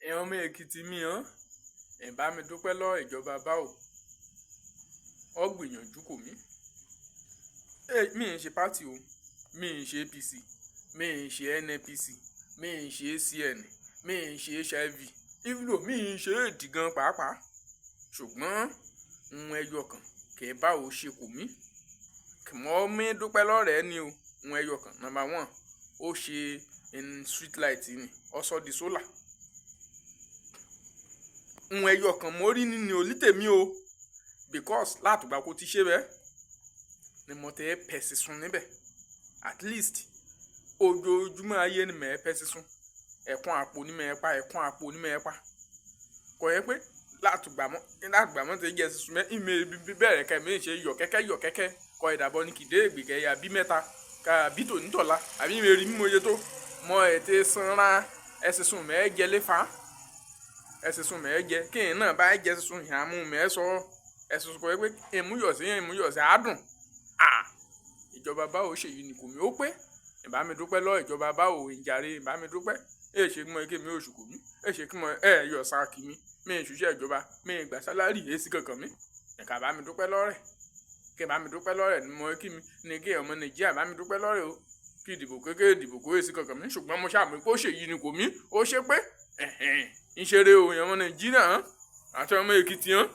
ẹ̀yin ọmọ Èkìtì mi hàn ẹ̀ bá mi dúpẹ́ lọ́wọ́ ìjọba báwo ọ gbìyànjú kò mí. mi ń ṣe pátì o, mi ń ṣe APC, mi ń ṣe NNPC, mi ń ṣe ACN, mi ń ṣe HIV, even though mi ń ṣe èdì gan pàápàá, ṣùgbọ́n ohun ẹyọ kan kì í bá o ṣe kò mí. kì mọ́ mi dúpẹ́ lọ́rẹ̀ẹ́ ni o. ohun ẹyọ kan number 1 ó ṣe street light ni ọ sọ di solar. ohun ẹyọ kan mo rí nínú olítèmi o, because látùgbà kó ti ṣe bẹ́ẹ̀ ni mo tẹ́ pẹ́ sísun níbẹ̀. At least ojoojúmọ́ ayé ni mẹ́ pẹ́ sísun, ẹ̀kún àpò ní mẹ́ pa, ẹ̀kún àpò ní mẹ́ pa. kò yẹ pé látùgbà mọ́ tẹ́ jẹ́ sísun mẹ́ ìmẹ̀ bẹ̀rẹ̀ kẹ́ mi ṣe yọ̀ kẹ́kẹ́ kọ ìdàbọ̀ ní kìdé ìgbìkẹ́ yà bí mẹ́ta ká bí tò nítọ̀la àbí mi rí mímọ iye tó mọ ètè sanra ẹ̀sìsùn mẹ́ jẹ léfa ẹ̀sìsùn mẹ́ jẹ kí n náà bá jẹ sísun ìhàmú mẹ́ sọ ẹ̀sìsùn kò yẹ pé ìmúyọ̀sí àádùn. ìjọba báwo ṣèyí ni kò mí ó pé ìbá mi dúpẹ́ lọ́wọ́ ìjọba báwo ìjàre ìbá mi dúpẹ́ èè ṣe kí mo ké mi oṣù kò mí èè ṣe kí mo yọ sáàkì mi ìṣúṣẹ́ ìjọba mi ìgbà sálárì èsì kankan mi ẹ̀ka bá mi dúpẹ́ lọ́rẹ̀ kí bá mi dúpẹ́ lọ́rẹ̀ ni mo kí mi ní kí ọmọ Nàìjíríà bá mi dúpẹ́ lọ́rẹ̀ o kí ìdìbò kékeré ìdìbò kó èsì kankan mi ṣùgbọ́n mo ṣàmì pé ó ṣèyí ni kò mí ó ṣe pé ìṣeré o ọmọ Nàìjíríà àti ọmọ Èkìtì hàn.